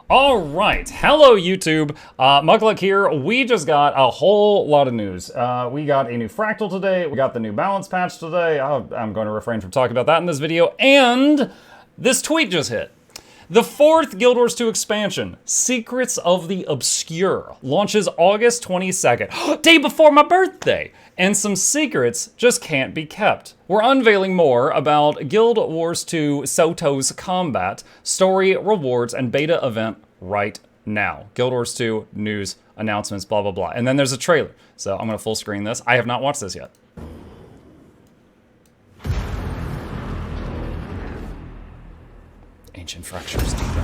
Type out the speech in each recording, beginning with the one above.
All right, hello YouTube, Mukluk here. We just got a whole lot of news. We got a new fractal today, we got the new balance patch today. I'm going to refrain from talking about that in this video, and this tweet just hit. The fourth Guild Wars 2 expansion, Secrets of the Obscure, launches August 22nd, day before my birthday, and some secrets just can't be kept. We're unveiling more about Guild Wars 2 SotO's combat, story, rewards, and beta event right now. Guild Wars 2 news, announcements, blah, blah, blah. And then there's a trailer, so I'm gonna full screen this. I have not watched this yet. Ancient fractures deepen.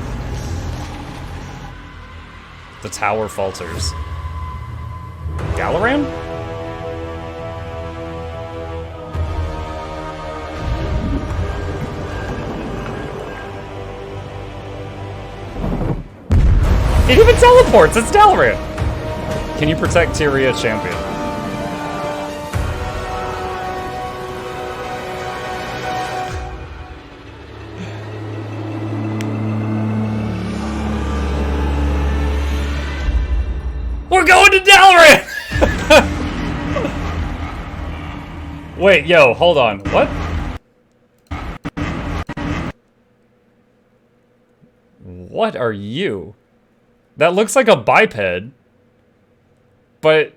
The tower falters. Galaran? It even teleports! It's Dalaran! Can you protect Tyria champion? We're going to Dalaran! Wait, yo, hold on. What? What are you? That looks like a biped. But,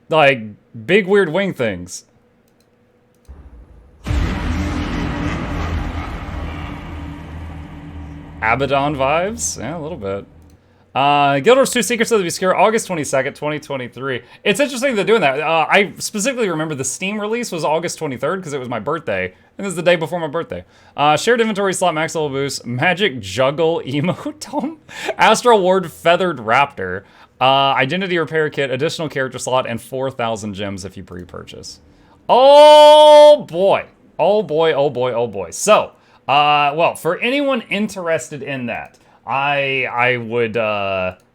like, big weird wing things. Abaddon vibes? Yeah, a little bit. Guild Wars 2 Secrets of the Obscure, August 22nd, 2023. It's interesting they're doing that. I specifically remember the Steam release was August 23rd because it was my birthday. And this is the day before my birthday. Shared inventory slot, max level boost, magic juggle emote, Astral Ward feathered raptor, identity repair kit, additional character slot, and 4,000 gems if you pre-purchase. Oh boy. Oh boy, oh boy, oh boy. So, well, for anyone interested in that, I would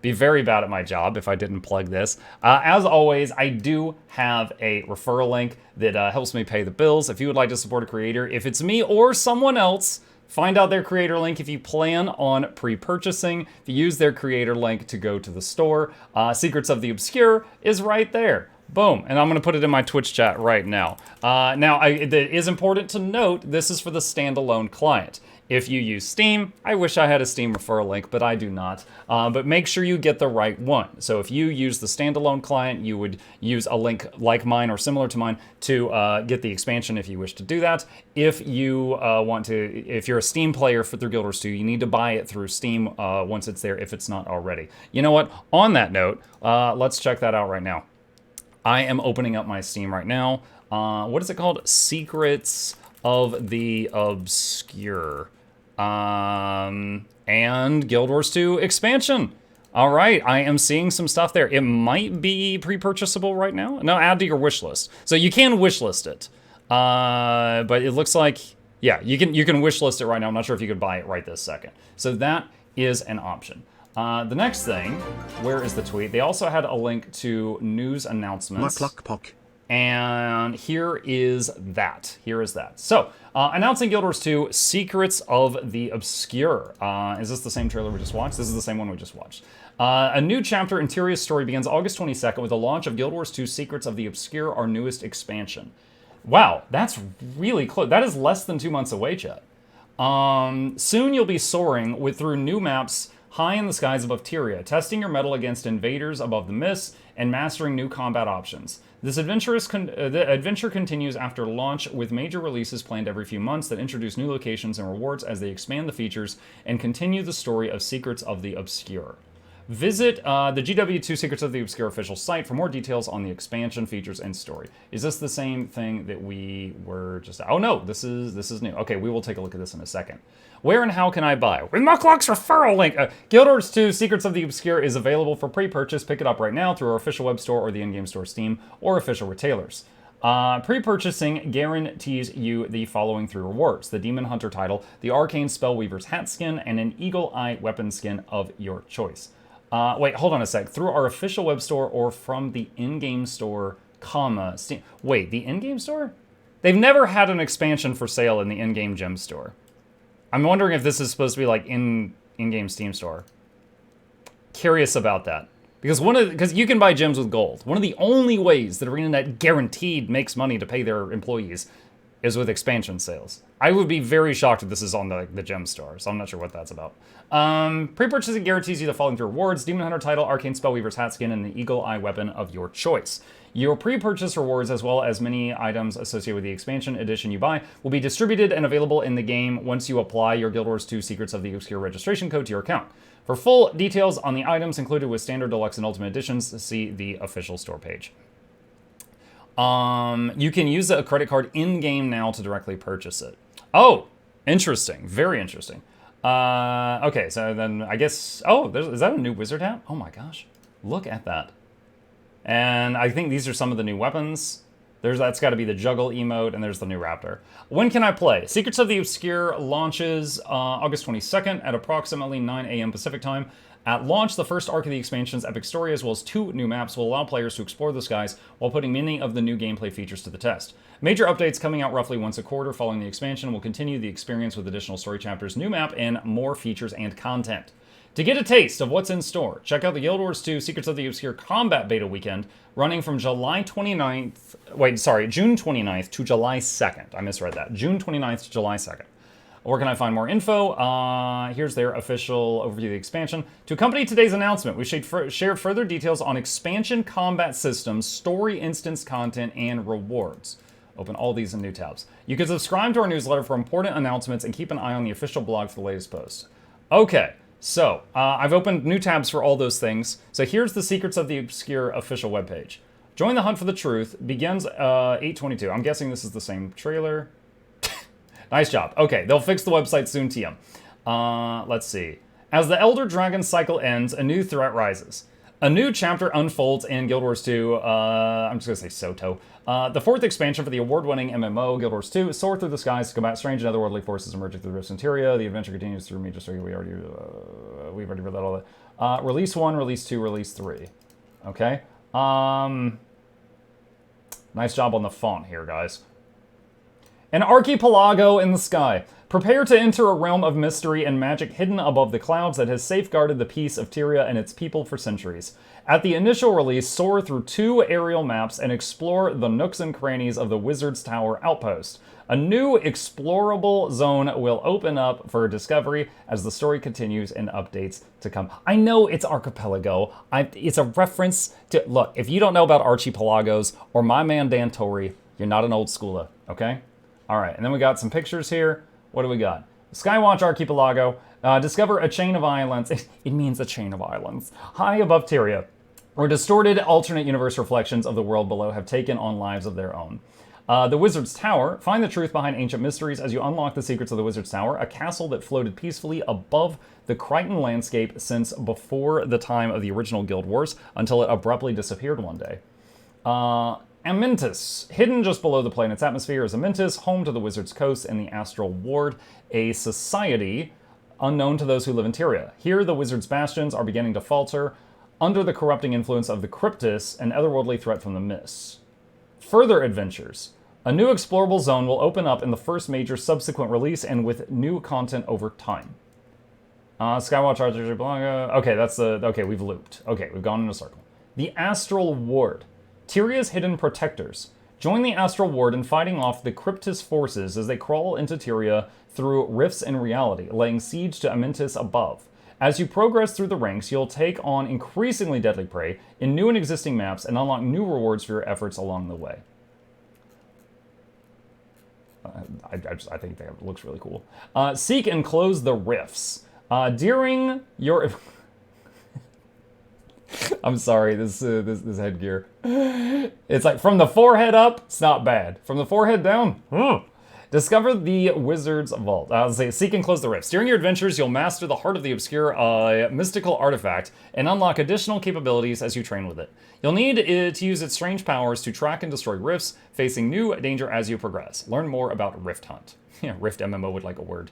be very bad at my job if I didn't plug this. As always, I do have a referral link that helps me pay the bills. If you would like to support a creator, if it's me or someone else, find out their creator link if you plan on pre-purchasing. If you use their creator link to go to the store, Secrets of the Obscure is right there. Boom, and I'm gonna put it in my Twitch chat right now. It is important to note, this is for the standalone client. If you use Steam, I wish I had a Steam referral link, but I do not. But make sure you get the right one. So if you use the standalone client, you would use a link like mine or similar to mine to get the expansion if you wish to do that. If you if you're a Steam player through Guild Wars 2, you need to buy it through Steam once it's there if it's not already. You know what? On that note, let's check that out right now. I am opening up my Steam right now. What is it called? Secrets of the Obscure. And Guild Wars 2 expansion. All right, I am seeing some stuff there. It might be pre-purchasable right now. No, add to your wish list. So you can wish list it. But it looks like, yeah, you can wish list it right now. I'm not sure if you could buy it right this second. So that is an option. The next thing, where is the tweet? They also had a link to news announcements. And here is that. Here is that. So, announcing Guild Wars 2, Secrets of the Obscure. Is this the same trailer we just watched? This is the same one we just watched. A new chapter in Tyria's story begins August 22nd with the launch of Guild Wars 2, Secrets of the Obscure, our newest expansion. Wow, that's really close. That is less than 2 months away, chat. Soon you'll be soaring through new maps high in the skies above Tyria, testing your mettle against invaders above the mists, and mastering new combat options. This the adventure continues after launch with major releases planned every few months that introduce new locations and rewards as they expand the features and continue the story of Secrets of the Obscure. Visit the GW2 Secrets of the Obscure official site for more details on the expansion, features, and story. Is this the same thing that we were just... Oh no, this is new. Okay, we will take a look at this in a second. Where and how can I buy? With Mukluk's referral link! Guild Wars 2 Secrets of the Obscure is available for pre-purchase. Pick it up right now through our official web store or the in-game store Steam or official retailers. Pre-purchasing guarantees you the following 3 rewards. The Demon Hunter title, the Arcane Spellweaver's hat skin, and an Eagle Eye weapon skin of your choice. Wait, hold on a sec. Through our official web store or from the in-game store, Steam. Wait, the in-game store? They've never had an expansion for sale in the in-game gem store. I'm wondering if this is supposed to be like in-game Steam store. curious about that. Because you can buy gems with gold. One of the only ways that ArenaNet guaranteed makes money to pay their employees is with expansion sales. I would be very shocked if this is on the gem store, so I'm not sure what that's about. Pre-purchasing guarantees you the following 3 rewards: Demon Hunter title, Arcane Spellweaver's hat skin, and the Eagle Eye weapon of your choice. Your pre-purchase rewards, as well as many items associated with the expansion edition you buy, will be distributed and available in the game once you apply your Guild Wars 2 Secrets of the Obscure registration code to your account. For full details on the items included with Standard, Deluxe, and Ultimate Editions, see the official store page. You can use a credit card in-game now to directly purchase it. Oh, interesting. Very interesting. Okay, so then I guess... Oh, is that a new wizard hat? Oh my gosh. Look at that. And I think these are some of the new weapons. That's got to be the juggle emote, and there's the new raptor. When can I play? Secrets of the Obscure launches August 22nd at approximately 9 a.m. Pacific time. At launch, the first arc of the expansion's epic story, as well as 2 new maps, will allow players to explore the skies while putting many of the new gameplay features to the test. Major updates coming out roughly once a quarter following the expansion will continue the experience with additional story chapters, new map, and more features and content. To get a taste of what's in store, check out the Guild Wars 2 Secrets of the Obscure Combat Beta Weekend, running from June 29th to July 2nd. I misread that. June 29th to July 2nd. Where can I find more info? Here's their official overview of the expansion. To accompany today's announcement, we shared further details on expansion combat systems, story instance content, and rewards. Open all these in new tabs. You can subscribe to our newsletter for important announcements and keep an eye on the official blog for the latest posts. Okay, so I've opened new tabs for all those things. So here's the Secrets of the Obscure official webpage. Join the hunt for the truth. Begins 8/22. I'm guessing this is the same trailer. Nice job. Okay, they'll fix the website soon, TM. Let's see. As the Elder Dragon cycle ends, a new threat rises. A new chapter unfolds in Guild Wars 2, I'm just gonna say SotO. The 4th expansion for the award-winning MMO, Guild Wars 2, soar through the skies to combat strange and otherworldly forces emerging through the Rift Interior. The adventure continues through Major Story. We've already read that all that. Release 1, Release 2, Release 3. Okay. Nice job on the font here, guys. An archipelago in the sky. Prepare to enter a realm of mystery and magic hidden above the clouds that has safeguarded the peace of Tyria and its people for centuries. At the initial release, soar through 2 aerial maps and explore the nooks and crannies of the Wizard's Tower outpost. A new explorable zone will open up for discovery as the story continues and updates to come. I know it's archipelago. It's a reference to... Look, if you don't know about archipelagos or my man Dan Torrey, you're not an old schooler, okay? All right, and then we got some pictures here. What do we got? Skywatch Archipelago. Discover a chain of islands. It means a chain of islands. High above Tyria, where distorted alternate universe reflections of the world below have taken on lives of their own. The Wizard's Tower. Find the truth behind ancient mysteries as you unlock the secrets of the Wizard's Tower, a castle that floated peacefully above the Crichton landscape since before the time of the original Guild Wars, until it abruptly disappeared one day. Amyntis. Hidden just below the planet's atmosphere is Amyntis, home to the Wizard's Coast and the Astral Ward, a society unknown to those who live in Tyria. Here, the Wizard's Bastions are beginning to falter under the corrupting influence of the Cryptis, an otherworldly threat from the mists. Further adventures. A new explorable zone will open up in the first major subsequent release and with new content over time. Skywatch Archipelago. Okay, okay, we've looped. Okay, we've gone in a circle. The Astral Ward. Tyria's hidden protectors. Join the Astral Ward in fighting off the Cryptis forces as they crawl into Tyria through rifts in reality, laying siege to Amyntis above. As you progress through the ranks, you'll take on increasingly deadly prey in new and existing maps and unlock new rewards for your efforts along the way. I think that looks really cool. Seek and close the rifts. During your... I'm sorry, this headgear. It's like from the forehead up, it's not bad. From the forehead down, discover the Wizard's Vault. Seek and close the rifts. During your adventures, you'll master the Heart of the Obscure, mystical artifact, and unlock additional capabilities as you train with it. You'll need to use its strange powers to track and destroy rifts, facing new danger as you progress. Learn more about Rift Hunt. Yeah, Rift MMO would like a word.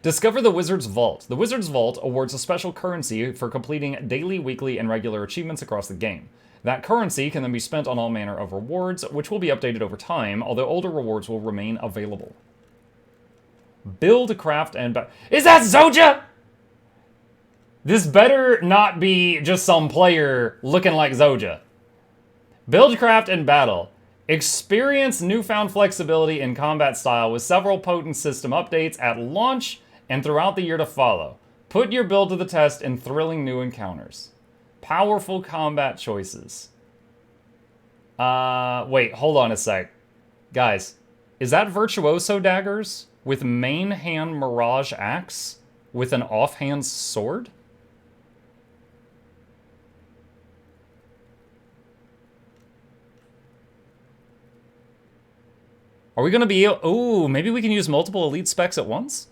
Discover the Wizard's Vault. The Wizard's Vault awards a special currency for completing daily, weekly, and regular achievements across the game. That currency can then be spent on all manner of rewards, which will be updated over time, although older rewards will remain available. Build, craft, and... Is that Zoja? This better not be just some player looking like Zoja. Buildcraft and battle. Experience newfound flexibility in combat style with several potent system updates at launch and throughout the year to follow. Put your build to the test in thrilling new encounters. Powerful combat choices. Wait, hold on a sec. Guys, is that Virtuoso daggers with main hand Mirage axe with an offhand sword? Are we going to be able... Ooh, maybe we can use multiple elite specs at once?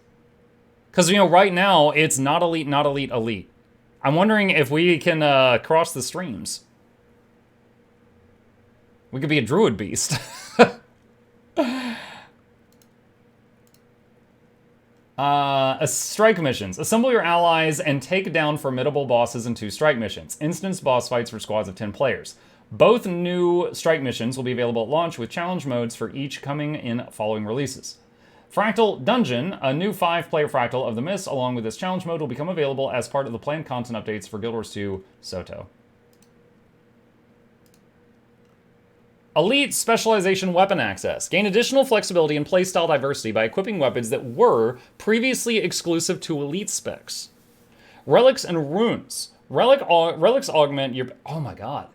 Because, you know, right now, it's not elite, not elite, elite. I'm wondering if we can cross the streams. We could be a druid beast. Strike missions. Assemble your allies and take down formidable bosses in 2 strike missions. Instance boss fights for squads of 10 players. Both new strike missions will be available at launch with challenge modes for each coming in following releases. Fractal Dungeon, a new 5-player Fractal of the Mist, along with this challenge mode, will become available as part of the planned content updates for Guild Wars 2 SotO. Elite Specialization Weapon Access. Gain additional flexibility and playstyle diversity by equipping weapons that were previously exclusive to Elite specs. Relics and Runes. Relics augment your... Oh my god.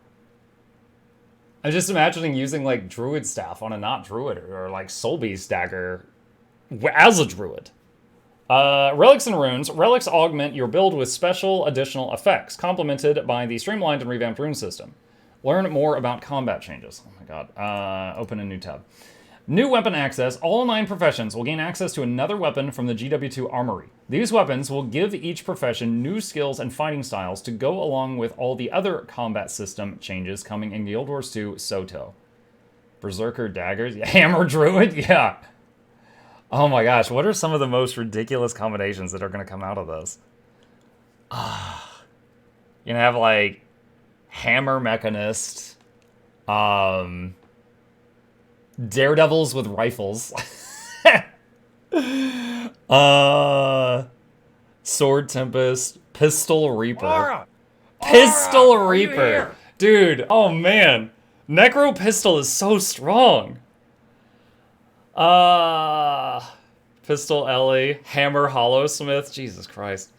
I'm just imagining using, like, Druid Staff on a not Druid, or, like, Soul Beast Dagger as a Druid. Relics and Runes. Relics augment your build with special additional effects, complemented by the streamlined and revamped rune system. Learn more about combat changes. Oh my god. Open a new tab. New weapon access. All 9 professions will gain access to another weapon from the GW2 armory. These weapons will give each profession new skills and fighting styles to go along with all the other combat system changes coming in Guild Wars 2 SotO. Berserker daggers. Hammer druid? Yeah. Oh my gosh. What are some of the most ridiculous combinations that are going to come out of this? You're going to have like Hammer Mechanist. Daredevils with rifles. Sword Tempest. Pistol Reaper. Aura! Pistol Aura, Reaper. Dude, oh man. Necro Pistol is so strong. Pistol Ellie. Hammer Hollowsmith. Jesus Christ.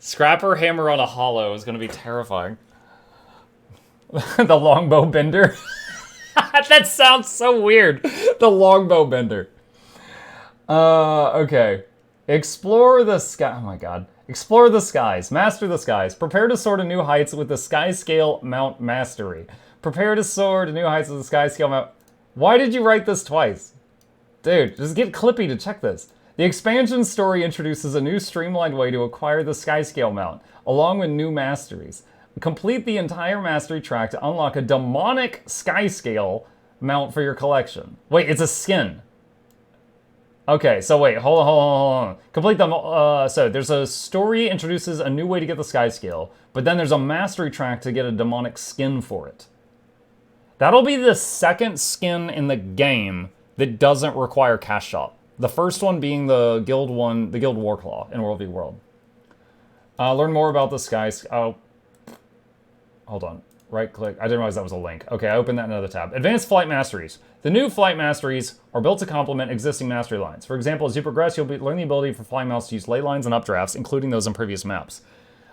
Scrapper Hammer on a hollow is going to be terrifying. The Longbow Bender. That sounds so weird. The Longbow Bender. Okay. Explore the sky. Oh my god. Explore the skies. Master the skies. Prepare to soar to new heights with the Sky Scale Mount Mastery. Prepare to soar to new heights with the Sky Scale Mount... Why did you write this twice? Dude, just get Clippy to check this. The expansion story introduces a new streamlined way to acquire the Sky Scale Mount, along with new masteries. Complete the entire mastery track to unlock a demonic Sky Scale mount for your collection. Wait, it's a skin. Okay, so wait, hold on. Complete the, so there's a story introduces a new way to get the Sky Scale, but then there's a mastery track to get a demonic skin for it. That'll be the second skin in the game that doesn't require cash shop. The first one being the Guild Warclaw in World v World. Learn more about the Sky... Oh. Hold on. Right click. I didn't realize that was a link. Okay, I opened that in another tab. Advanced Flight Masteries. The new Flight Masteries are built to complement existing mastery lines. For example, as you progress, you'll learn the ability for flying mounts to use ley lines and updrafts, including those in previous maps.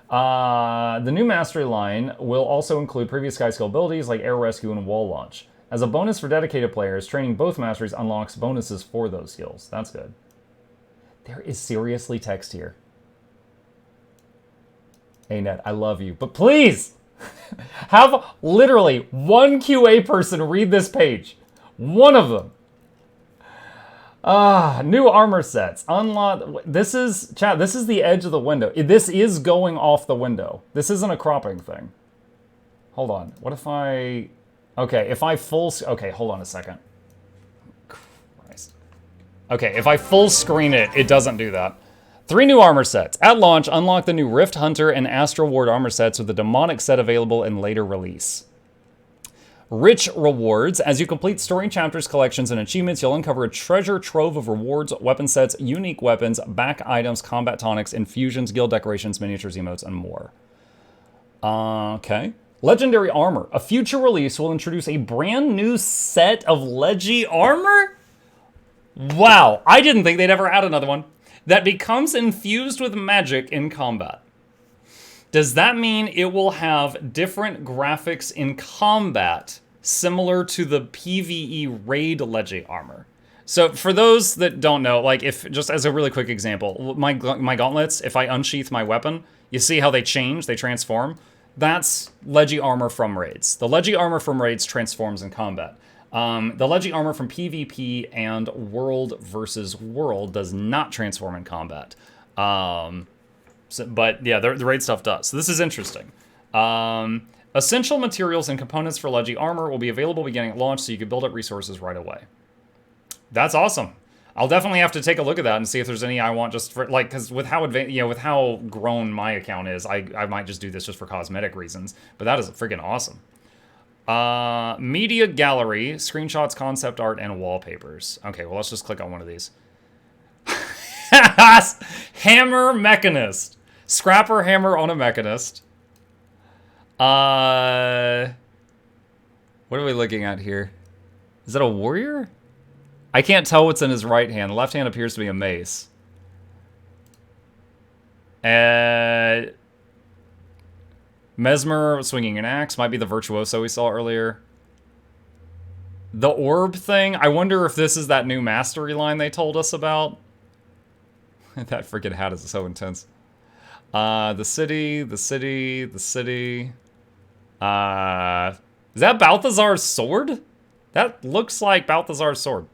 The new mastery line will also include previous Sky Scale abilities like air rescue and wall launch. As a bonus for dedicated players, training both masteries unlocks bonuses for those skills. That's good. There is seriously text here. Hey, Ned, I love you, but please! Have literally one QA person read this page. One of them. New armor sets. Unlock. This is, chat, this is the edge of the window. This is going off the window. This isn't a cropping thing. Hold on. What if I... Okay, if I full... Okay, hold on a second. Christ. Okay, if I full screen it, it doesn't do that. 3 new armor sets. At launch, unlock the new Rift Hunter and Astral Ward armor sets with the demonic set available in later release. Rich rewards. As you complete story chapters, collections, and achievements, you'll uncover a treasure trove of rewards, weapon sets, unique weapons, back items, combat tonics, infusions, guild decorations, miniatures, emotes, and more. Okay. Legendary armor. A future release will introduce a brand new set of Leggy armor? Wow. I didn't think they'd ever add another one. That becomes infused with magic in combat. Does that mean it will have different graphics in combat, similar to the PvE raid Leggy armor? So for those that don't know, like if just as a really quick example, my gauntlets, if I unsheath my weapon, you see how they change, they transform? That's Leggy armor from raids. The Leggy armor from raids transforms in combat. The Leggy armor from PvP and World versus World does not transform in combat. But yeah, the raid stuff does. So this is interesting. Essential materials and components for Leggy armor will be available beginning at launch, so you can build up resources right away. That's awesome. I'll definitely have to take a look at that and see if there's any I want just for, like, because with how advanced, with how grown my account is, I might just do this just for cosmetic reasons. But that is freaking awesome. Media gallery, screenshots, concept art, and wallpapers. Okay, well, let's just click on one of these. Hammer Mechanist. Scrapper hammer on a Mechanist. What are we looking at here? Is that a warrior? I can't tell what's in his right hand. The left hand appears to be a mace. Mesmer swinging an axe. Might be the virtuoso we saw earlier. The orb thing. I wonder if this is that new mastery line they told us about. That freaking hat is so intense. The city. Is that Balthazar's sword? That looks like Balthazar's sword.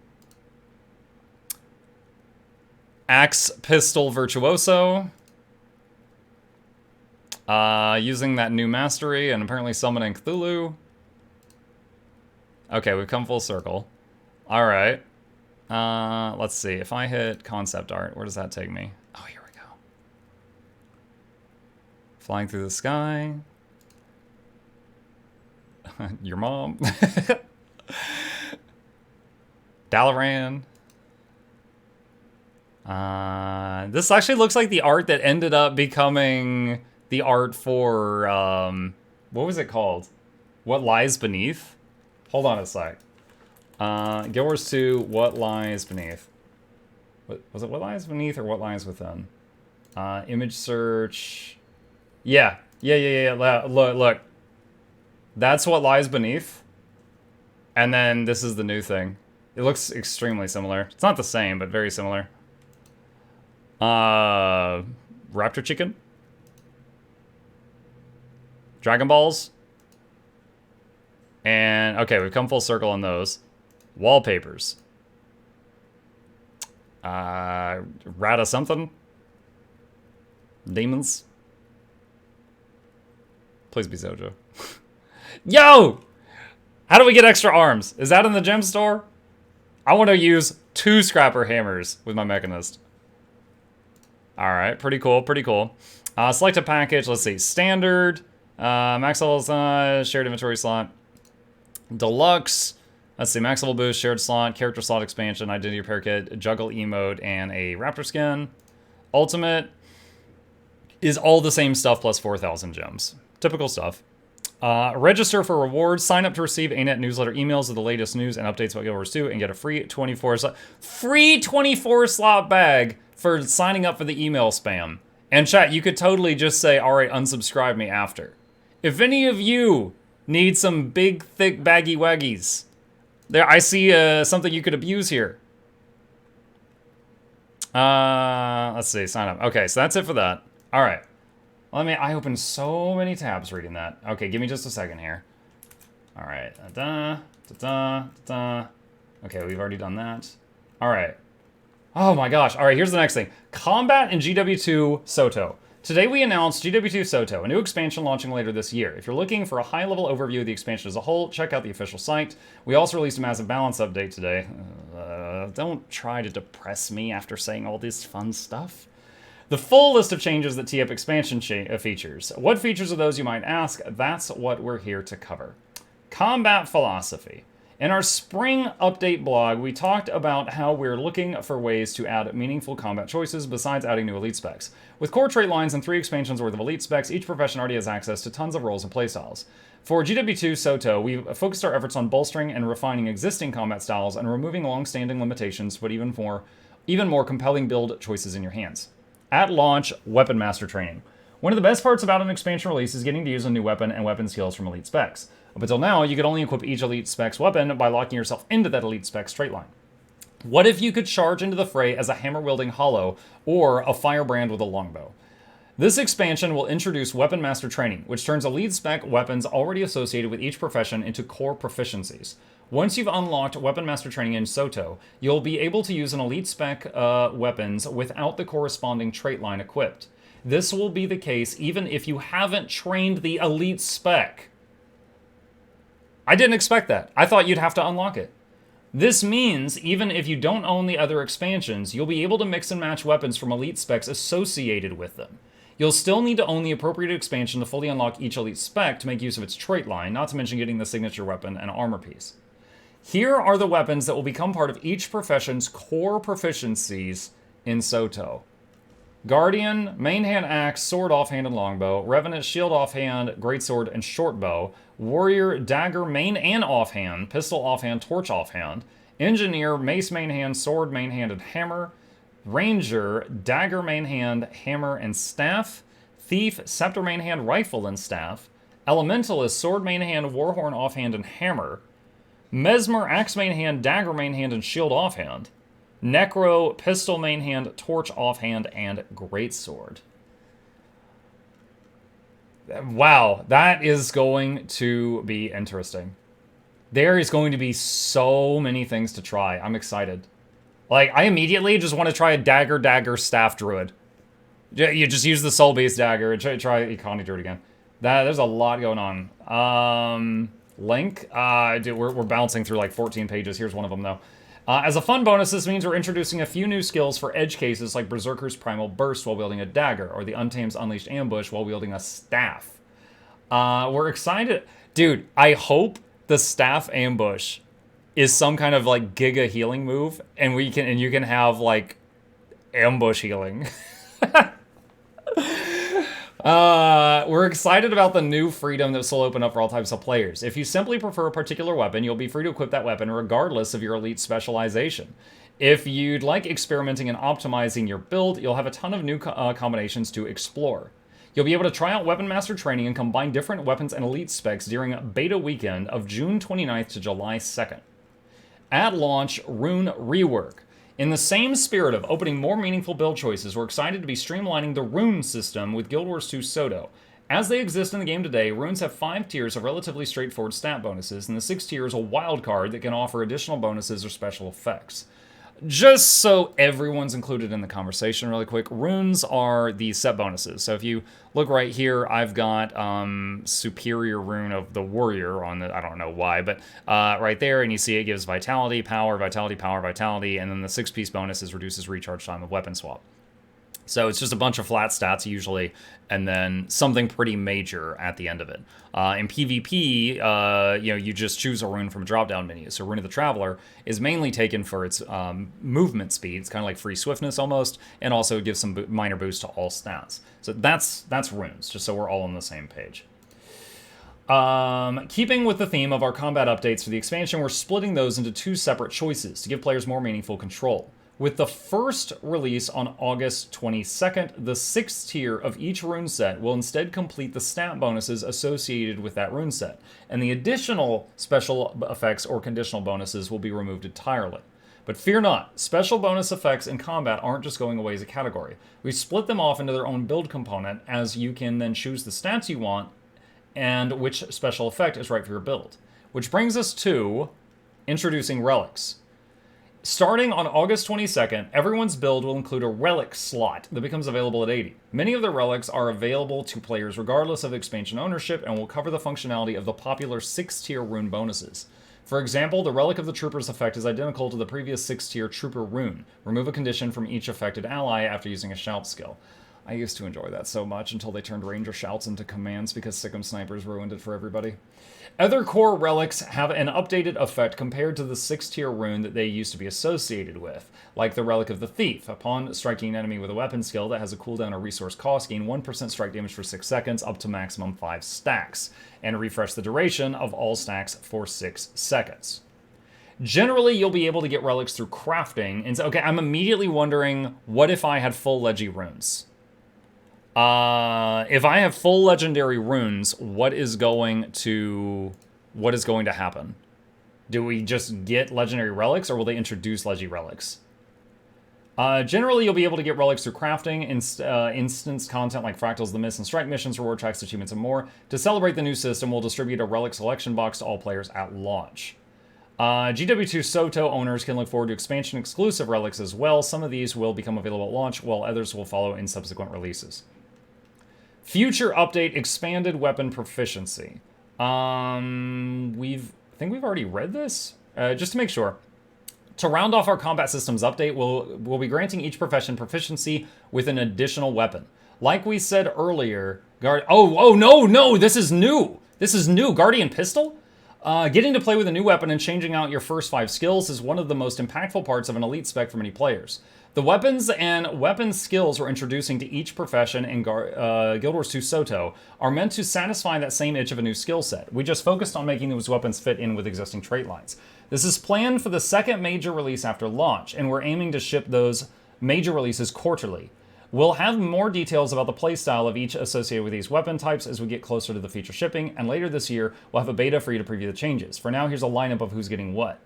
Axe, pistol, virtuoso. Using that new mastery and apparently summoning Cthulhu. Okay, we've come full circle. All right. Let's see. If I hit concept art, where does that take me? Oh, here we go. Flying through the sky. Your mom. Dalaran. This actually looks like the art that ended up becoming the art for, what was it called? What Lies Beneath? Hold on a sec. Guild Wars 2, What Lies Beneath? Was it What Lies Beneath or What Lies Within? Image search. Yeah. Look. That's What Lies Beneath. And then this is the new thing. It looks extremely similar. It's not the same, but very similar. Raptor Chicken. Dragon Balls. And, okay, we've come full circle on those. Wallpapers. Rata something. Demons. Please be SotO. Yo! How do we get extra arms? Is that in the gem store? I want to use 2 scrapper hammers with my Mechanist. Alright, pretty cool. Select a package. Let's see. Standard. Max levels, shared inventory slot. Deluxe. Let's see. Max level boost, shared slot, character slot expansion, identity repair kit, juggle emote, and a raptor skin. Ultimate is all the same stuff plus 4,000 gems. Typical stuff. Register for rewards. Sign up to receive ANET newsletter emails of the latest news and updates about Guild Wars 2 and get a free 24 slot bag for signing up for the email spam. And chat, you could totally just say, all right, unsubscribe me after. If any of you need some big, thick, baggy waggies, there, I see something you could abuse here. Let's see, sign up. Okay, so that's it for that. All right. I opened so many tabs reading that. Okay, give me just a second here. All right. Okay, we've already done that. All right. Oh my gosh. All right, here's the next thing. Combat in GW2 SotO. Today we announced GW2 SotO, a new expansion launching later this year. If you're looking for a high-level overview of the expansion as a whole, check out the official site. We also released a massive balance update today. Don't try to depress me after saying all this fun stuff. The full list of changes that tee up expansion features. What features are those, you might ask? That's what we're here to cover. Combat Philosophy. In our spring update blog, we talked about how we're looking for ways to add meaningful combat choices besides adding new elite specs. With core trait lines and 3 expansions worth of elite specs, each profession already has access to tons of roles and playstyles. For GW2 SotO, we've focused our efforts on bolstering and refining existing combat styles and removing long-standing limitations to put even more compelling build choices in your hands. At launch, Weapon Master Training. One of the best parts about an expansion release is getting to use a new weapon and weapon skills from elite specs. Up until now, you could only equip each elite specs weapon by locking yourself into that elite specs trait line. What if you could charge into the fray as a hammer-wielding hollow or a firebrand with a longbow? This expansion will introduce Weapon Master Training, which turns elite spec weapons already associated with each profession into core proficiencies. Once you've unlocked Weapon Master Training in SotO, you'll be able to use an elite spec weapons without the corresponding trait line equipped. This will be the case even if you haven't trained the elite spec. I didn't expect that. I thought you'd have to unlock it. This means even if you don't own the other expansions, you'll be able to mix and match weapons from elite specs associated with them. You'll still need to own the appropriate expansion to fully unlock each elite spec to make use of its trait line, not to mention getting the signature weapon and armor piece. Here are the weapons that will become part of each profession's core proficiencies in SotO. Guardian, main hand axe, sword offhand and longbow, Revenant, shield offhand, greatsword, and shortbow, Warrior, dagger, main and offhand, pistol offhand, torch offhand, Engineer, mace main hand, sword main hand, and hammer, Ranger, dagger main hand, hammer, and staff, Thief, scepter main hand, rifle, and staff, Elementalist, sword main hand, warhorn offhand, and hammer, Mesmer, axe main hand, dagger main hand, and shield offhand, Necro, pistol main hand, torch offhand, and greatsword. Wow, that is going to be interesting. There is going to be so many things to try. I'm excited. Like, I immediately just want to try a dagger staff druid. You just use the soul beast dagger and try Econi druid again. There's a lot going on. Link, dude, we're bouncing through like 14 pages. Here's one of them though. As a fun bonus, this means we're introducing a few new skills for edge cases like Berserker's Primal Burst while wielding a dagger, or the Untame's Unleashed Ambush while wielding a staff. We're excited. Dude, I hope the staff ambush is some kind of like giga healing move, and you can have like ambush healing. We're excited about the new freedom this will open up for all types of players. If you simply prefer a particular weapon, you'll be free to equip that weapon regardless of your elite specialization. If you'd like experimenting and optimizing your build, you'll have a ton of new combinations to explore. You'll be able to try out Weapon Master Training and combine different weapons and elite specs during beta weekend of June 29th to July 2nd. At launch, Rune Rework. In the same spirit of opening more meaningful build choices, we're excited to be streamlining the rune system with Guild Wars 2 SotO. As they exist in the game today, runes have 5 tiers of relatively straightforward stat bonuses, and the 6th tier is a wild card that can offer additional bonuses or special effects. Just so everyone's included in the conversation really quick, runes are the set bonuses. So if you look right here, I've got Superior Rune of the Warrior on the, I don't know why, but right there, and you see it gives Vitality, Power, Vitality, Power, Vitality, and then the 6-piece bonus is reduces recharge time of weapon swap. So it's just a bunch of flat stats usually, and then something pretty major at the end of it. In PvP, you just choose a rune from a drop-down menu. So Rune of the Traveler is mainly taken for its movement speed. It's kind of like free swiftness almost, and also gives some minor boost to all stats. So that's runes, just so we're all on the same page. Keeping with the theme of our combat updates for the expansion, we're splitting those into 2 separate choices to give players more meaningful control. With the first release on August 22nd, the 6th tier of each rune set will instead complete the stat bonuses associated with that rune set, and the additional special effects or conditional bonuses will be removed entirely. But fear not, special bonus effects in combat aren't just going away as a category. We split them off into their own build component, as you can then choose the stats you want and which special effect is right for your build. Which brings us to introducing relics. Starting on August 22nd, everyone's build will include a relic slot that becomes available at 80. Many of the relics are available to players regardless of expansion ownership and will cover the functionality of the popular 6th-tier rune bonuses. For example, the Relic of the Trooper's effect is identical to the previous 6th-tier Trooper rune. Remove a condition from each affected ally after using a shout skill. I used to enjoy that so much until they turned Ranger Shouts into commands because Sick'em Snipers ruined it for everybody. Other core relics have an updated effect compared to the 6-tier rune that they used to be associated with, like the Relic of the Thief. Upon striking an enemy with a weapon skill that has a cooldown or resource cost, gain 1% strike damage for 6 seconds, up to maximum 5 stacks, and refresh the duration of all stacks for 6 seconds. Generally, you'll be able to get relics through crafting, and so, okay, I'm immediately wondering, what if I had full Leggy runes? If I have full legendary runes, what is going to happen? Do we just get legendary relics, or will they introduce Leggy relics? Generally, you'll be able to get relics through crafting, instance content like Fractals, the Mist, and Strike missions, reward tracks, achievements, and more. To celebrate the new system, we'll distribute a relic selection box to all players at launch. GW2 SotO owners can look forward to expansion-exclusive relics as well. Some of these will become available at launch, while others will follow in subsequent releases. Future update, expanded weapon proficiency. I think we've already read this. Just to make sure. To round off our combat systems update, we'll be granting each profession proficiency with an additional weapon. Like we said earlier, no, this is new. This is new, Guardian Pistol? Getting to play with a new weapon and changing out your first 5 skills is one of the most impactful parts of an elite spec for many players. The weapons and weapon skills we're introducing to each profession in Guild Wars 2 SotO are meant to satisfy that same itch of a new skill set. We just focused on making those weapons fit in with existing trait lines. This is planned for the second major release after launch, and we're aiming to ship those major releases quarterly. We'll have more details about the playstyle of each associated with these weapon types as we get closer to the feature shipping, and later this year, we'll have a beta for you to preview the changes. For now, here's a lineup of who's getting what.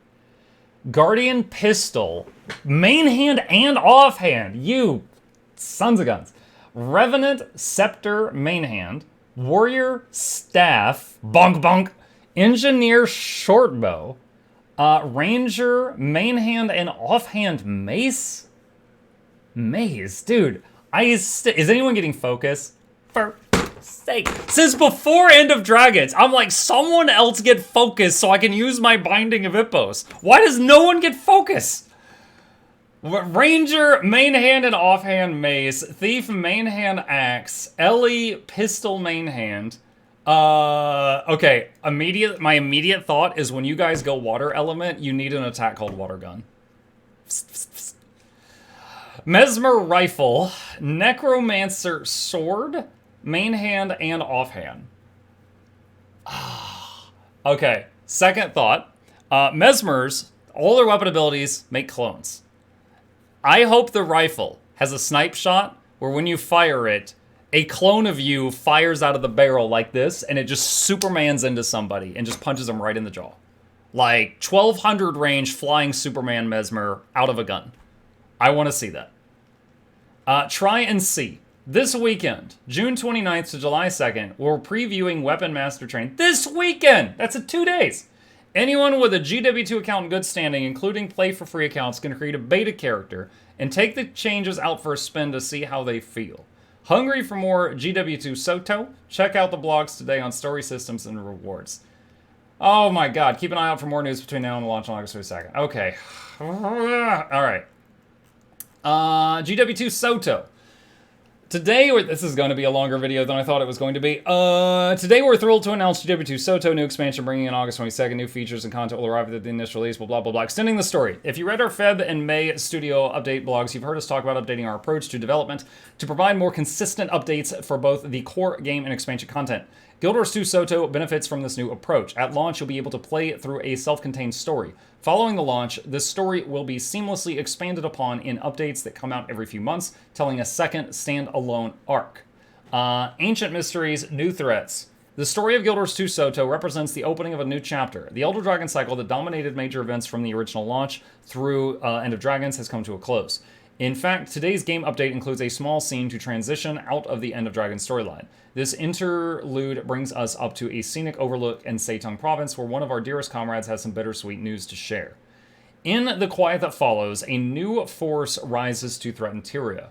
Guardian Pistol, main hand and offhand, you sons of guns. Revenant Scepter, main hand. Warrior Staff, bonk bonk. Engineer Shortbow. Ranger, main hand and offhand mace. Maze, dude. Is anyone getting focus? For sake. Since before End of Dragons, I'm like, someone else get focus so I can use my Binding of Hippos. Why does no one get focus? Ranger, main hand and offhand mace. Thief, main hand axe. Ellie, pistol, main hand. Okay, my immediate thought is when you guys go water element, you need an attack called water gun. Mesmer rifle, necromancer sword, main hand and offhand. Okay, second thought. Mesmers, all their weapon abilities make clones. I hope the rifle has a snipe shot where when you fire it, a clone of you fires out of the barrel like this, and it just Supermans into somebody and just punches them right in the jaw. Like 1200 range flying Superman Mesmer out of a gun. I want to see that. Try and see. This weekend, June 29th to July 2nd, we're previewing Weapon Master Train. This weekend! That's 2 days. Anyone with a GW2 account in good standing, including play for free accounts, can create a beta character and take the changes out for a spin to see how they feel. Hungry for more GW2 SotO? Check out the blogs today on story systems and rewards. Oh my god, keep an eye out for more news between now and the launch on August 22nd. Okay. Alright. GW2 SotO. Today, this is going to be a longer video than I thought it was going to be. Today we're thrilled to announce GW2 SotO, new expansion bringing in August 22nd. New features and content will arrive at the initial release, blah, blah, blah. Extending the story. If you read our Feb and May studio update blogs, you've heard us talk about updating our approach to development to provide more consistent updates for both the core game and expansion content. Guild Wars 2 SotO benefits from this new approach. At launch, you'll be able to play through a self-contained story. Following the launch, this story will be seamlessly expanded upon in updates that come out every few months, telling a second standalone arc. Ancient Mysteries, New Threats. The story of Guild Wars 2 SotO represents the opening of a new chapter. The Elder Dragon cycle that dominated major events from the original launch through End of Dragons has come to a close. In fact, today's game update includes a small scene to transition out of the End of Dragons storyline. This interlude brings us up to a scenic overlook in Seitung province where one of our dearest comrades has some bittersweet news to share. In the quiet that follows, a new force rises to threaten Tyria.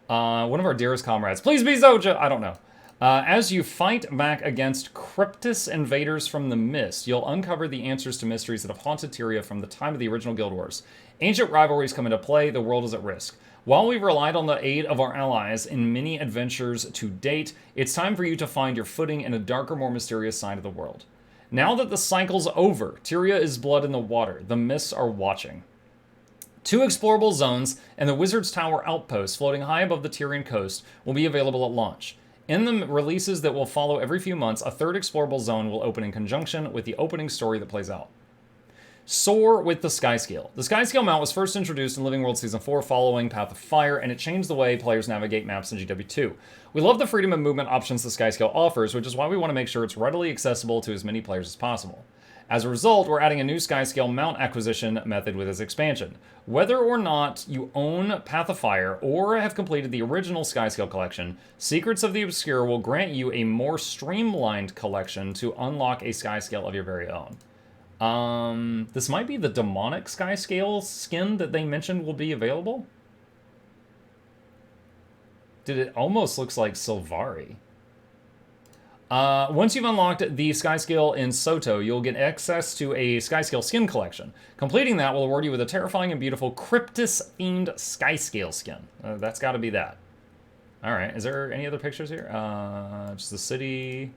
One of our dearest comrades. Please be Zoja! I don't know. As you fight back against Cryptus invaders from the Mist, you'll uncover the answers to mysteries that have haunted Tyria from the time of the original Guild Wars. Ancient rivalries come into play, the world is at risk. While we've relied on the aid of our allies in many adventures to date, it's time for you to find your footing in a darker, more mysterious side of the world. Now that the cycle's over, Tyria is blood in the water. The mists are watching. 2 explorable zones and the Wizard's Tower outpost floating high above the Tyrian coast will be available at launch. In the releases that will follow every few months, a 3rd explorable zone will open in conjunction with the opening story that plays out. Soar with the Skyscale. The Skyscale mount was first introduced in Living World Season 4 following Path of Fire, and it changed the way players navigate maps in GW2. We love the freedom of movement options the Skyscale offers, which is why we want to make sure it's readily accessible to as many players as possible. As a result, we're adding a new Skyscale mount acquisition method with this expansion. Whether or not you own Path of Fire or have completed the original Skyscale collection, Secrets of the Obscure will grant you a more streamlined collection to unlock a Skyscale of your very own. This might be the demonic Skyscale skin that they mentioned will be available. Dude, it almost looks like Sylvari. Once you've unlocked the Skyscale in SotO, you'll get access to a Skyscale skin collection. Completing that will award you with a terrifying and beautiful Cryptus-themed Skyscale skin. That's got to be that. All right, is there any other pictures here? Just the city.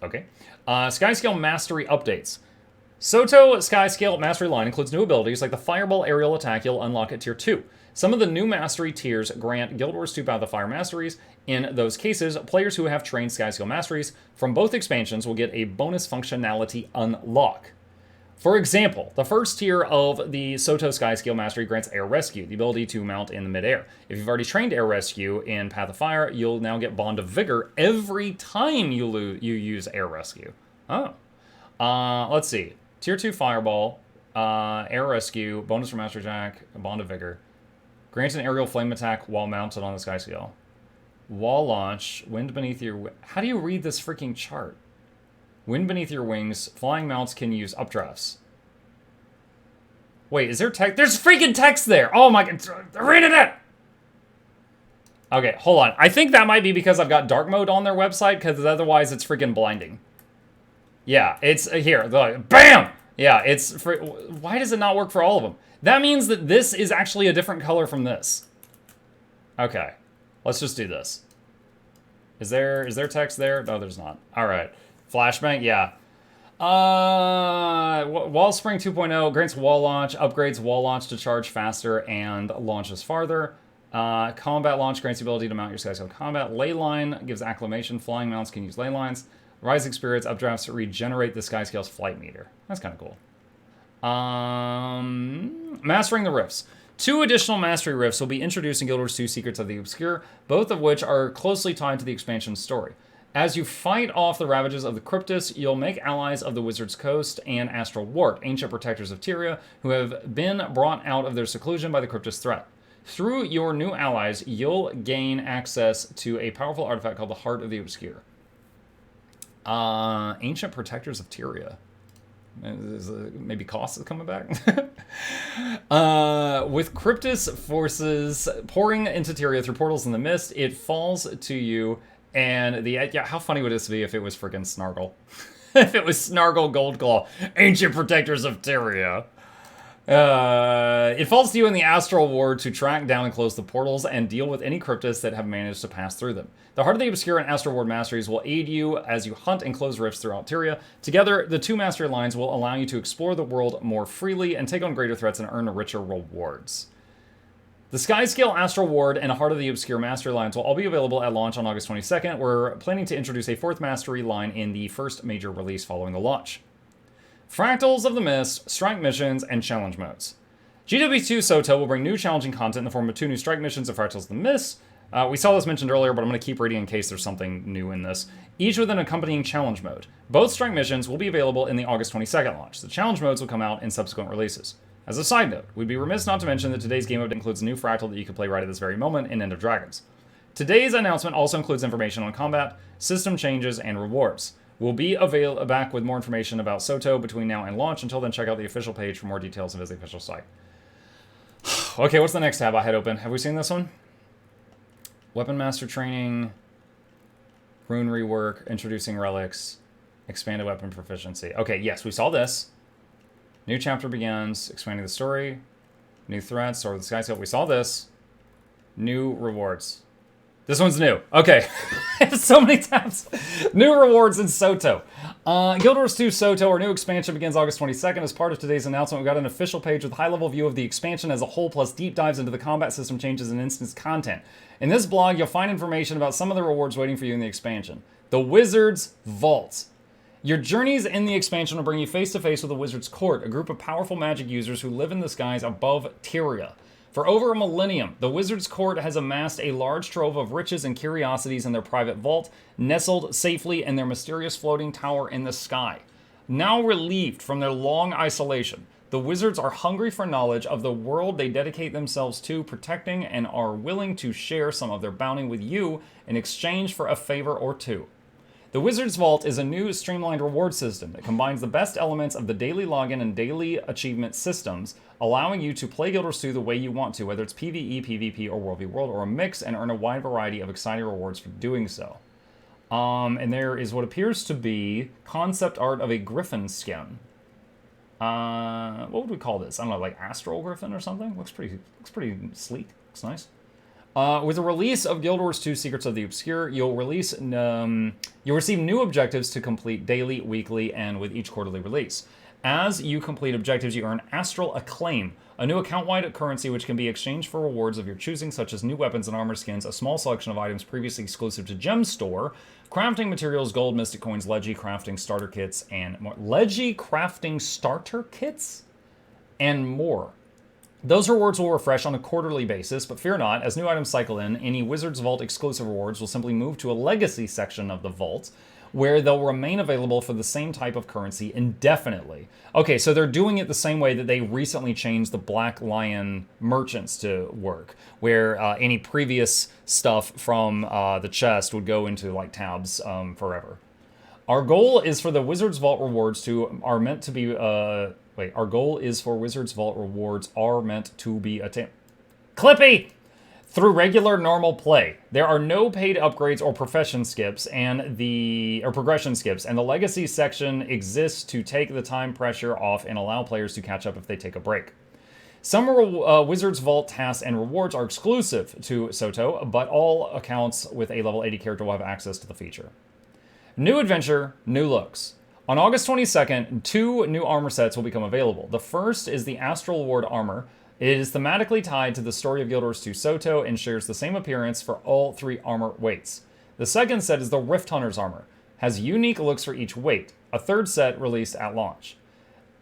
Okay. Skyscale Mastery updates. SotO Skyscale Mastery line includes new abilities like the Fireball aerial attack you'll unlock at Tier 2. Some of the new Mastery tiers grant Guild Wars 2 Path of Fire Masteries. In those cases, players who have trained Skyscale Masteries from both expansions will get a bonus functionality unlock. For example, the first tier of the SotO Skyscale Mastery grants Air Rescue, the ability to mount in the midair. If you've already trained Air Rescue in Path of Fire, you'll now get Bond of Vigor every time you use Air Rescue. Oh. Let's see. Tier 2 Fireball, Air Rescue, bonus for Master Jack, Bond of Vigor. Grants an aerial flame attack while mounted on the Skyscale. Wall launch, wind beneath your... How do you read this freaking chart? Wind beneath your wings. Flying mounts can use updrafts. Wait, is there text? There's freaking text there! Oh my god, read it! Okay, hold on. I think that might be because I've got dark mode on their website, because otherwise it's freaking blinding. Yeah, it's here. Bam! Yeah, it's... Why does it not work for all of them? That means that this is actually a different color from this. Okay, let's just do this. Is there text there? No, there's not. All right. Flashbang, yeah. Wall Spring 2.0 grants wall launch, upgrades wall launch to charge faster and launches farther. Combat launch grants the ability to mount your Skyscale combat. Ley line gives acclamation. Flying mounts can use ley lines. Rising spirits, updrafts regenerate the Skyscale's flight meter. That's kind of cool. Mastering the Rifts. 2 additional Mastery Rifts will be introduced in Guild Wars 2 Secrets of the Obscure, both of which are closely tied to the expansion story. As you fight off the ravages of the Cryptus, you'll make allies of the Wizard's Coast and Astral Wart, ancient protectors of Tyria, who have been brought out of their seclusion by the Cryptus threat. Through your new allies, you'll gain access to a powerful artifact called the Heart of the Obscure. Ancient protectors of Tyria. Maybe Cost is coming back? With Cryptus forces pouring into Tyria through portals in the mist, it falls to you. And yeah, how funny would this be if it was freaking Snargle? If it was Snargle Goldclaw, ancient protectors of Tyria. It falls to you in the Astral Ward to track down and close the portals and deal with any Cryptus that have managed to pass through them. The Heart of the Obscure and Astral Ward Masteries will aid you as you hunt and close rifts throughout Tyria. Together, the 2 Mastery lines will allow you to explore the world more freely and take on greater threats and earn richer rewards. The Skyscale, Astral Ward, and Heart of the Obscure Mastery lines will all be available at launch on August 22nd. We're planning to introduce a 4th Mastery line in the first major release following the launch. Fractals of the Mist, Strike Missions, and Challenge Modes. GW2 SotO will bring new challenging content in the form of 2 new Strike Missions of Fractals of the Mist. We saw this mentioned earlier, but I'm going to keep reading in case there's something new in this. Each with an accompanying challenge mode. Both Strike Missions will be available in the August 22nd launch. The challenge modes will come out in subsequent releases. As a side note, we'd be remiss not to mention that today's game update includes a new fractal that you can play right at this very moment in End of Dragons. Today's announcement also includes information on combat, system changes, and rewards. We'll be back with more information about SotO between now and launch. Until then, check out the official page for more details and visit the official site. Okay, what's the next tab I had open? Have we seen this one? Weapon Master Training, Rune Rework, Introducing Relics, Expanded Weapon Proficiency. Okay, yes, we saw this. New chapter begins, expanding the story. New threats, or the sky scope. We saw this. New rewards. This one's new. Okay. I have so many tabs. New rewards in SotO. Guild Wars 2 SotO, our new expansion, begins August 22nd. As part of today's announcement, we got an official page with a high-level view of the expansion as a whole, plus deep dives into the combat system changes and instance content. In this blog, you'll find information about some of the rewards waiting for you in the expansion. The Wizard's Vault. Your journeys in the expansion will bring you face-to-face with the Wizard's Court, a group of powerful magic users who live in the skies above Tyria. For over a millennium, the Wizard's Court has amassed a large trove of riches and curiosities in their private vault, nestled safely in their mysterious floating tower in the sky. Now relieved from their long isolation, the Wizards are hungry for knowledge of the world they dedicate themselves to protecting and are willing to share some of their bounty with you in exchange for a favor or two. The Wizard's Vault is a new streamlined reward system that combines the best elements of the daily login and daily achievement systems, allowing you to play Guild Wars 2 the way you want to, whether it's PvE, PvP, or World v World, or a mix, and earn a wide variety of exciting rewards for doing so. And there is what appears to be concept art of a griffin skin. What would we call this? I don't know, like Astral Griffin or something? Looks pretty sleek. Looks nice. With the release of Guild Wars 2 Secrets of the Obscure, you'll receive new objectives to complete daily, weekly, and with each quarterly release. As you complete objectives, you earn Astral Acclaim, a new account-wide currency which can be exchanged for rewards of your choosing, such as new weapons and armor skins, a small selection of items previously exclusive to Gem Store, crafting materials, gold, mystic coins, Leggy crafting starter kits, and more. Leggy crafting starter kits? And more. Those rewards will refresh on a quarterly basis, but fear not, as new items cycle in, any Wizard's Vault exclusive rewards will simply move to a Legacy section of the Vault, where they'll remain available for the same type of currency indefinitely. Okay, so they're doing it the same way that they recently changed the Black Lion merchants to work, where any previous stuff from the chest would go into like tabs forever. Our goal is for the Wizard's Vault rewards our goal is for Wizard's Vault rewards are meant to be attained. Clippy! Through regular normal play. There are no paid upgrades or progression skips, and the Legacy section exists to take the time pressure off and allow players to catch up if they take a break. Some Wizard's Vault tasks and rewards are exclusive to SotO, but all accounts with a level 80 character will have access to the feature. New adventure, new looks. On August 22nd, 2 new armor sets will become available. The first is the Astral Ward armor. It is thematically tied to the story of Guild Wars 2 SotO and shares the same appearance for all 3 armor weights. The second set is the Rift Hunter's armor. Has unique looks for each weight. A third set released at launch.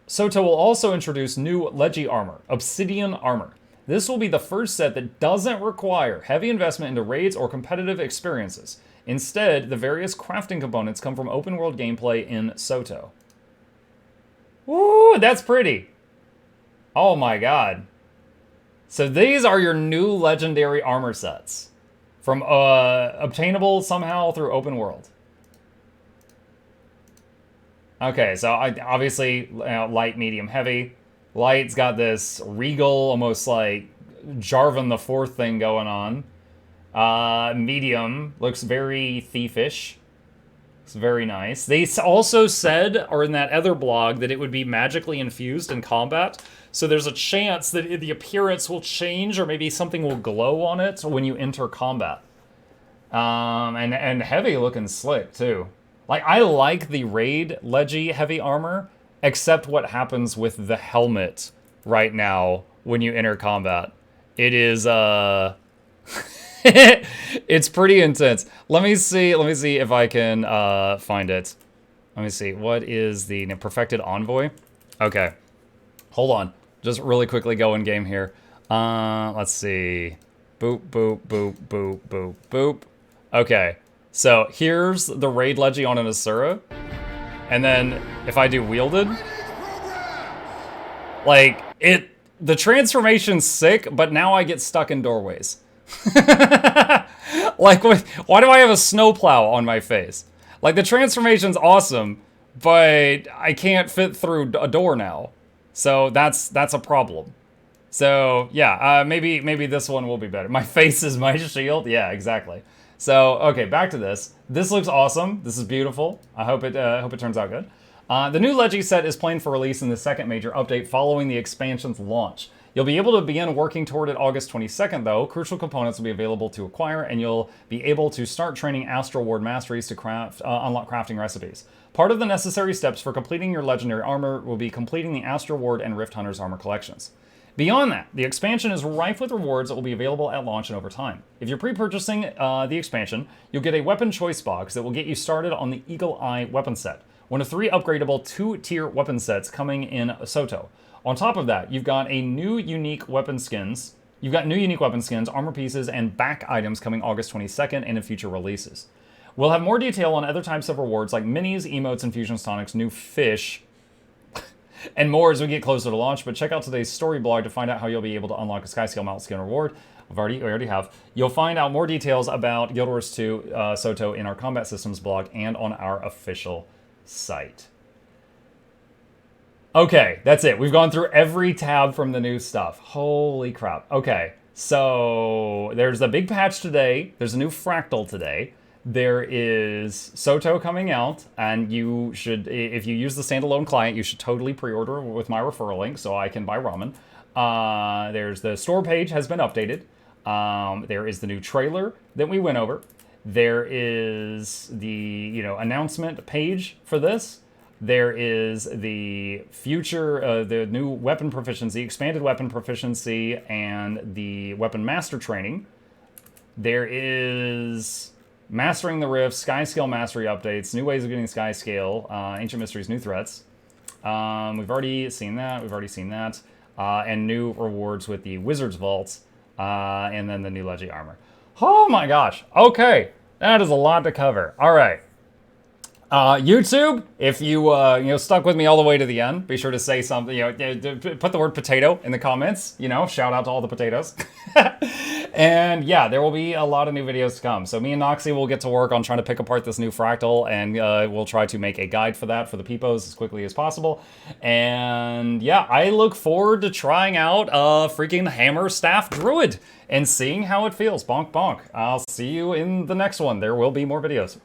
SotO will also introduce new Leggy armor, Obsidian armor. This will be the first set that doesn't require heavy investment into raids or competitive experiences. Instead, the various crafting components come from open world gameplay in SotO. Woo, that's pretty. Oh my god. So these are your new legendary armor sets. From obtainable somehow through open world. Okay, so obviously light, medium, heavy. Light's got this regal, almost like Jarvan the Fourth thing going on. Medium looks very thiefish. It's very nice. They also said, or in that other blog, that it would be magically infused in combat. So there's a chance that the appearance will change, or maybe something will glow on it when you enter combat. And heavy looking slick too. Like, I like the raid Leggy heavy armor, except what happens with the helmet right now when you enter combat. It is it's pretty intense. Let me see if I can find it. Let me see. What is the Perfected Envoy? Okay. Hold on. Just really quickly go in game here. Let's see. Boop, boop, boop, boop, boop, boop. Okay. So here's the raid Leggy on an Asura. And then if I do wielded, like the transformation's sick, but now I get stuck in doorways. Like, why do I have a snowplow on my face? Like, the transformation's awesome, but I can't fit through a door now. So that's a problem. So yeah, maybe this one will be better. My face is my shield. Yeah, exactly. So okay, back to this. This looks awesome. This is beautiful. I hope it turns out good. The new Leggy set is planned for release in the second major update following the expansion's launch. You'll be able to begin working toward it August 22nd, though. Crucial components will be available to acquire, and you'll be able to start training Astral Ward Masteries to unlock crafting recipes. Part of the necessary steps for completing your legendary armor will be completing the Astral Ward and Rift Hunter's armor collections. Beyond that, the expansion is rife with rewards that will be available at launch and over time. If you're pre-purchasing the expansion, you'll get a weapon choice box that will get you started on the Eagle Eye weapon set, one of 3 upgradable 2-tier weapon sets coming in SotO. On top of that, you've got new unique weapon skins, armor pieces, and back items coming August 22nd and in future releases. We'll have more detail on other types of rewards like minis, emotes, infusions, tonics, new fish, and more as we get closer to launch, but check out today's story blog to find out how you'll be able to unlock a Skyscale mount skin reward. We already have. You'll find out more details about Guild Wars 2 SotO in our Combat Systems blog and on our official site. Okay, that's it. We've gone through every tab from the new stuff. Holy crap. Okay, so there's a big patch today. There's a new fractal today. There is SotO coming out, and you should, if you use the standalone client, you should totally pre-order with my referral link so I can buy ramen. There's the store page has been updated. There is the new trailer that we went over. There is the announcement page for this. There is the future, the new weapon proficiency, expanded weapon proficiency, and the weapon master training. There is Mastering the Rift, Skyscale Mastery updates, new ways of getting Skyscale, Ancient Mysteries, new threats. We've already seen that. And new rewards with the Wizard's Vaults, and then the new Leggy armor. Oh my gosh. Okay, that is a lot to cover. All right. YouTube, if you stuck with me all the way to the end, be sure to say something. Put the word potato in the comments. Shout out to all the potatoes. And yeah, there will be a lot of new videos to come. So me and Noxxi will get to work on trying to pick apart this new fractal, and we'll try to make a guide for that for the peepos as quickly as possible. And yeah, I look forward to trying out freaking Hammer Staff Druid and seeing how it feels. Bonk bonk. I'll see you in the next one. There will be more videos.